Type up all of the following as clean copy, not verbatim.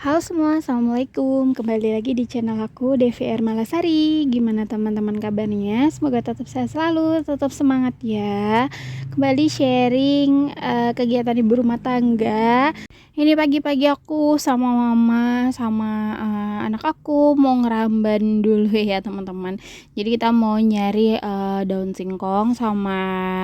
Halo semua, assalamualaikum. Kembali lagi di channel aku DVR Malasari. Gimana teman-teman kabarnya? Semoga tetap sehat selalu, tetap semangat ya. Kembali sharing kegiatan ibu rumah tangga. Ini pagi-pagi aku sama mama sama anak aku mau ngeramban dulu ya teman-teman. Jadi kita mau nyari daun singkong sama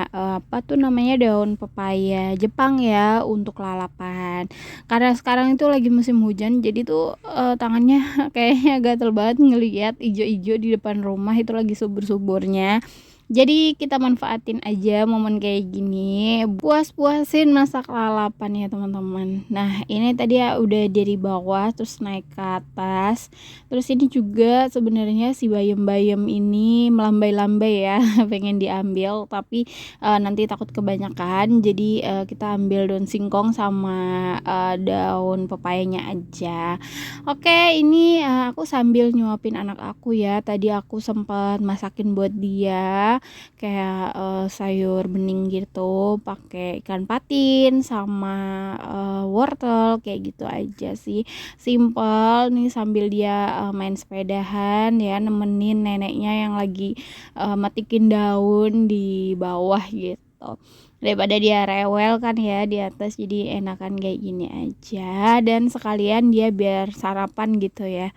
apa tuh namanya, daun pepaya Jepang ya untuk lalapan. Karena sekarang itu lagi musim hujan, jadi tuh tangannya kayaknya gatel banget ngelihat ijo-ijo di depan rumah itu lagi subur-suburnya. Jadi kita manfaatin aja momen kayak gini, puas-puasin masak lalapan ya teman-teman. Nah ini tadi ya udah dari bawah terus naik ke atas. Terus ini juga sebenarnya si bayam-bayam ini melambai-lambai ya pengen diambil, tapi nanti takut kebanyakan. Jadi kita ambil daun singkong sama daun pepayanya aja. Oke, ini aku sambil nyuapin anak aku ya. Tadi aku sempat masakin buat dia kayak sayur bening gitu, pakai ikan patin sama wortel kayak gitu aja sih. Simple nih sambil dia main sepedahan ya, nemenin neneknya yang lagi metikin daun di bawah gitu. Daripada dia rewel kan ya di atas, jadi enakan kayak gini aja, dan sekalian dia biar sarapan gitu ya.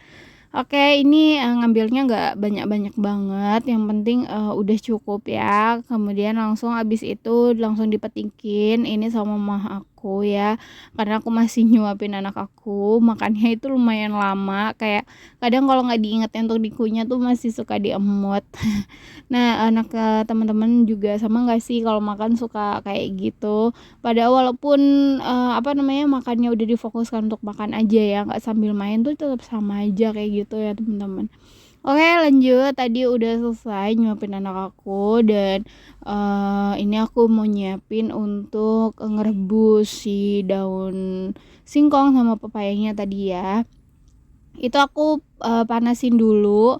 Oke, ini ngambilnya nggak banyak-banyak banget, yang penting udah cukup ya. Kemudian langsung abis itu langsung dipetikin ini sama mama aku ya, karena aku masih nyuapin anak aku, makannya itu lumayan lama, kayak kadang kalau nggak diingetin untuk dikunyah tuh masih suka diemut. Nah, anak teman-teman juga sama nggak sih kalau makan suka kayak gitu? Padahal walaupun apa namanya, makannya udah difokuskan untuk makan aja ya, nggak sambil main tuh tetap sama aja kayak gitu ya teman-teman. Oke lanjut, tadi udah selesai nyuapin anak aku, dan ini aku mau nyiapin untuk ngerebus si daun singkong sama pepayanya tadi ya. Itu aku panasin dulu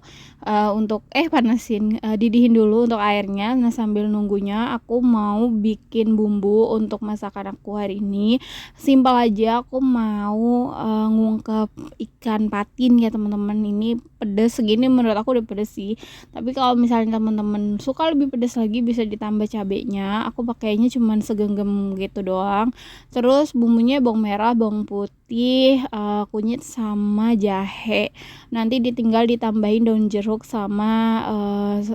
didihin dulu untuk airnya. Nah sambil nunggunya aku mau bikin bumbu untuk masakan aku hari ini. Simpel aja, aku mau ngungkep ikan patin ya teman-teman. Ini pedas segini menurut aku udah pedas sih, tapi kalau misalnya teman-teman suka lebih pedas lagi bisa ditambah cabenya. Aku pakainya cuman segenggam gitu doang. Terus bumbunya bawang merah, bawang putih, kunyit sama jahe. Nanti ditinggal ditambahin daun jeruk sama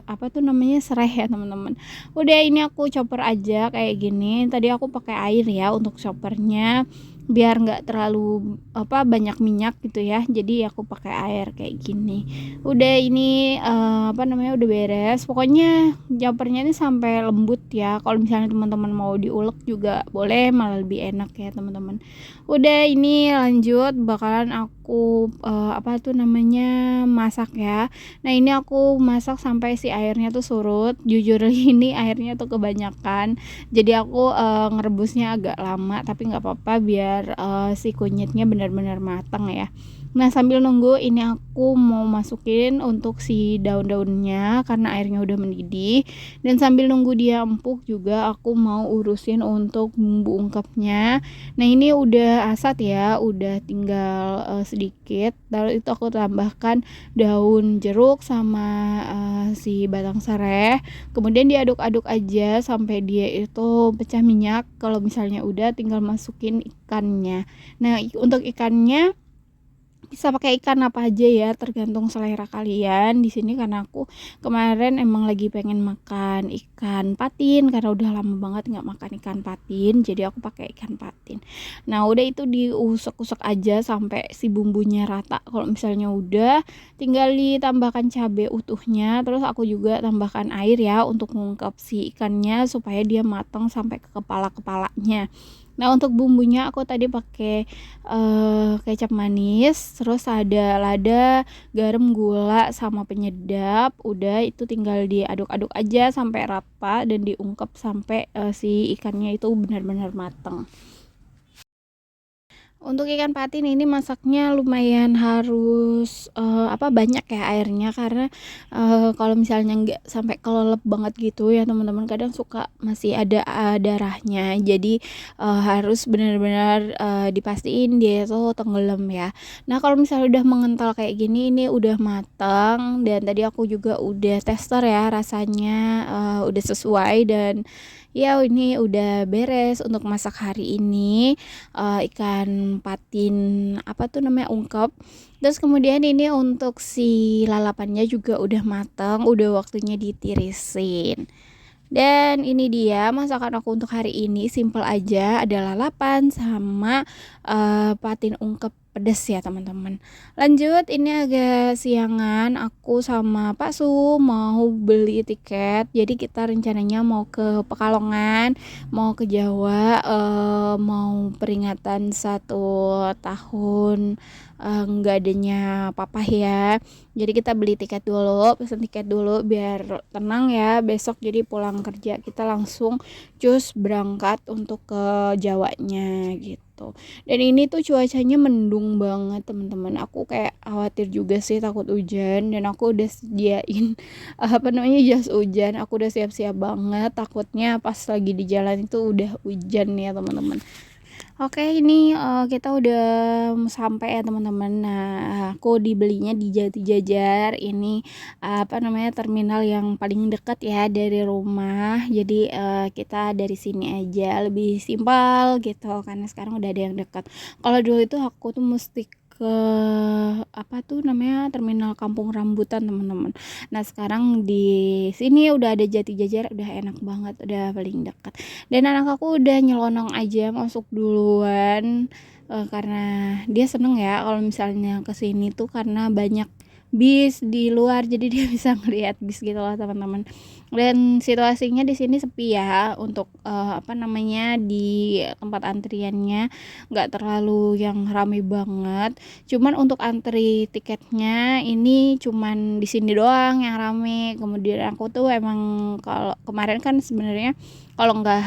apa tuh namanya, serai ya teman-teman. Udah ini aku chopper aja kayak gini. Tadi aku pakai air ya untuk choppernya biar nggak terlalu banyak minyak gitu ya, jadi aku pakai air kayak gini. Udah ini udah beres, pokoknya choppernya ini sampai lembut ya. Kalau misalnya teman-teman mau diulek juga boleh, malah lebih enak ya teman-teman. Udah ini lanjut bakalan aku masak ya. Nah ini aku masak sampai si airnya tuh surut. Jujur ini airnya tuh kebanyakan, jadi aku ngerebusnya agak lama, tapi nggak apa-apa biar si kunyitnya benar-benar matang ya. Nah sambil nunggu ini aku mau masukin untuk si daun-daunnya karena airnya udah mendidih, dan sambil nunggu dia empuk juga aku mau urusin untuk bumbu ungkepnya. Nah ini udah asat ya, udah tinggal sedikit. Lalu itu aku tambahkan daun jeruk sama si batang serai. Kemudian diaduk-aduk aja sampai dia itu pecah minyak. Kalau misalnya udah tinggal masukin ikannya. Nah untuk ikannya bisa pakai ikan apa aja ya, tergantung selera kalian. Di sini karena aku kemarin emang lagi pengen makan ikan patin karena udah lama banget nggak makan ikan patin, jadi aku pakai ikan patin. Nah udah itu diusek-usek aja sampai si bumbunya rata. Kalau misalnya udah, tinggal ditambahkan cabai utuhnya. Terus aku juga tambahkan air ya untuk mengungkap si ikannya supaya dia matang sampai ke kepala-kepalanya. Nah untuk bumbunya aku tadi pakai kecap manis, terus ada lada, garam, gula sama penyedap. Udah itu tinggal diaduk-aduk aja sampai rata dan diungkep sampai si ikannya itu benar-benar matang. Untuk ikan patin ini masaknya lumayan harus, banyak ya airnya karena, kalau misalnya nggak sampai kelelep banget gitu ya teman-teman, kadang suka masih ada, darahnya. Jadi, harus benar-benar, dipastiin dia itu tenggelam ya. Nah, kalau misalnya udah mengental kayak gini, ini udah mateng dan tadi aku juga udah tester ya rasanya, udah sesuai dan ya ini udah beres untuk masak hari ini. Ikan patin apa tuh namanya, ungkep. Terus kemudian ini untuk si lalapannya juga udah mateng, udah waktunya ditirisin. Dan ini dia masakan aku untuk hari ini, simple aja, ada lalapan sama, patin ungkep pedes ya teman-teman. Lanjut, ini agak siangan, aku sama Pak Su mau beli tiket. Jadi kita rencananya mau ke Pekalongan, mau ke Jawa, mau peringatan 1 tahun, nggak adanya papa ya. Jadi kita beli tiket dulu, pesen tiket dulu biar tenang ya. Besok jadi pulang kerja kita langsung cus berangkat untuk ke Jawanya gitu. Dan ini tuh cuacanya mendung banget teman-teman. Aku kayak khawatir juga sih takut hujan dan aku udah sediain jas hujan. Aku udah siap-siap banget. Takutnya pas lagi di jalan itu udah hujan ya teman-teman. Oke, ini, kita udah sampai ya teman-teman. Nah, aku dibelinya di Jati Jajar. Ini, terminal yang paling dekat ya dari rumah. Jadi, kita dari sini aja lebih simpel gitu karena sekarang udah ada yang dekat. Kalau dulu itu aku tuh mesti ke terminal Kampung Rambutan teman-teman. Nah, sekarang di sini udah ada Jati Jajar, udah enak banget, udah paling dekat. Dan anak aku udah nyelonong aja masuk duluan, karena dia seneng ya kalau misalnya kesini tuh karena banyak bis di luar, jadi dia bisa ngelihat bis gitu loh teman-teman. Dan situasinya di sini sepi ya untuk, di tempat antriannya nggak terlalu yang rame banget. Cuman untuk antri tiketnya ini cuman di sini doang yang rame. Kemudian aku tuh emang kalau kemarin kan sebenarnya kalau nggak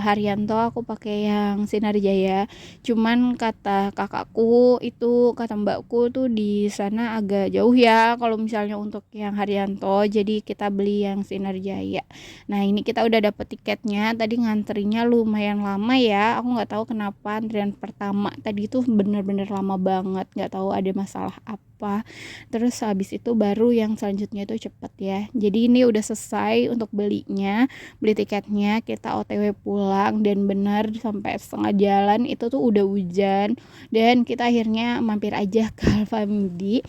Haryanto aku pakai yang Sinar Jaya. Cuman kata kakakku itu, kata mbakku tuh di sana agak jauh ya kalau misalnya untuk yang Haryanto. Jadi kita beli yang Sinar Jaya. Nah, ini kita udah dapet tiketnya. Tadi ngantrinya lumayan lama ya. Aku nggak tahu kenapa antrian pertama tadi tuh bener-bener lama banget. Nggak tahu ada masalah apa. Terus habis itu baru yang selanjutnya itu cepet ya. Jadi ini udah selesai untuk beli tiketnya, kita OTW pulang dan benar sampai setengah jalan itu tuh udah hujan dan kita akhirnya mampir aja ke Alfamidi.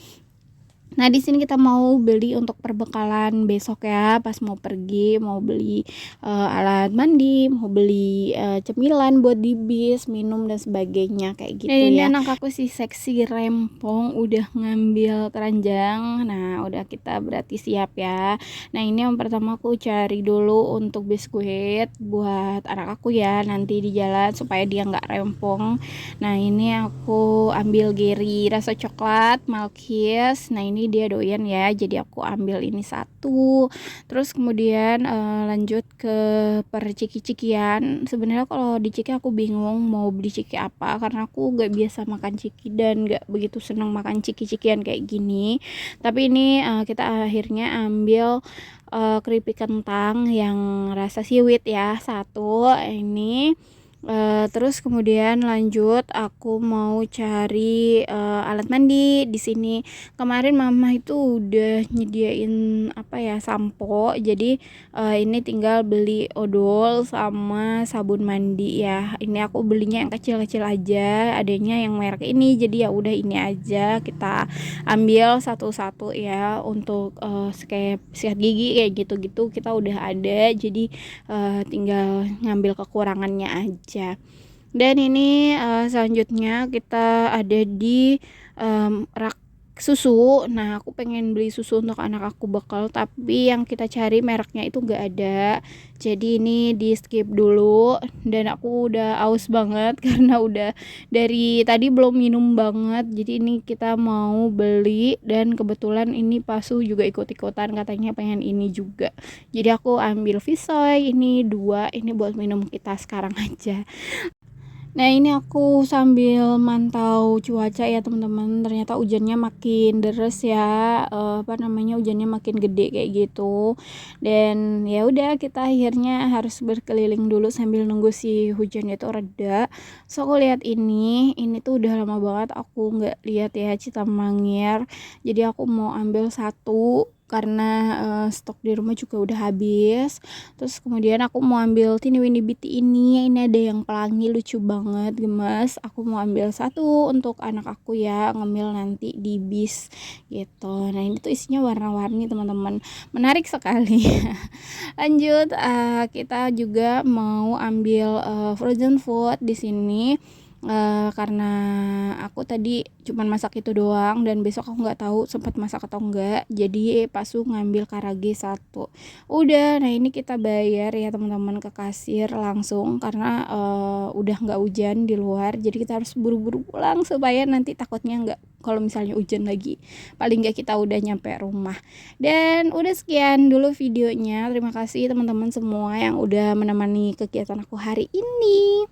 Nah, di sini kita mau beli untuk perbekalan besok ya, pas mau pergi, mau beli, alat mandi, mau beli, cemilan buat di bis, minum dan sebagainya kayak gitu ya. Ini anak aku si seksi rempong udah ngambil keranjang. Nah, udah kita berarti siap ya. Nah, ini yang pertama aku cari dulu untuk biskuit buat anak aku ya, nanti di jalan supaya dia nggak rempong. Nah, ini aku ambil Geri rasa coklat Malkis. Nah, ini dia doyan ya, jadi aku ambil ini satu. Terus kemudian lanjut ke perciki-cikian. Sebenarnya kalau di ciki aku bingung mau beli ciki apa karena aku gak biasa makan ciki dan gak begitu senang makan ciki-cikian kayak gini. Tapi ini kita akhirnya ambil keripik kentang yang rasa siwit ya satu ini. Terus kemudian lanjut aku mau cari alat mandi di sini. Kemarin mama itu udah nyediain sampo. Jadi ini tinggal beli odol sama sabun mandi ya. Ini aku belinya yang kecil-kecil aja. Adanya yang merek ini. Jadi ya udah ini aja kita ambil satu-satu ya untuk kayak sikat gigi kayak gitu-gitu kita udah ada. Jadi tinggal ngambil kekurangannya aja. Dan ini selanjutnya kita ada di rak susu. Nah, aku pengen beli susu untuk anak aku bekal, tapi yang kita cari mereknya itu gak ada. Jadi ini di skip dulu. Dan aku udah aus banget karena udah dari tadi belum minum banget. Jadi ini kita mau beli dan kebetulan ini Pasu juga ikut-ikutan katanya pengen ini juga. Jadi aku ambil Visoy ini 2, ini buat minum kita sekarang aja. Nah, ini aku sambil mantau cuaca ya teman-teman, ternyata hujannya makin deres ya, hujannya makin gede kayak gitu. Dan ya udah kita akhirnya harus berkeliling dulu sambil nunggu si hujan itu reda. So aku lihat ini tuh udah lama banget aku nggak lihat ya Citamangir. Jadi aku mau ambil satu karena stok di rumah juga udah habis. Terus kemudian aku mau ambil Tiny Winnie Beauty ini ada yang pelangi lucu banget gemes. Aku mau ambil satu untuk anak aku ya, ngemil nanti di bis gitu. Nah ini tuh isinya warna-warni teman-teman, menarik sekali. Lanjut, kita juga mau ambil frozen food di sini. Karena aku tadi cuman masak itu doang dan besok aku nggak tahu sempat masak atau enggak, jadi Pasu ngambil karage satu. Udah, nah ini kita bayar ya teman-teman ke kasir langsung karena udah nggak hujan di luar, jadi kita harus buru-buru pulang supaya nanti takutnya nggak, kalau misalnya hujan lagi paling nggak kita udah nyampe rumah. Dan udah sekian dulu videonya, terima kasih teman-teman semua yang udah menemani kegiatan aku hari ini.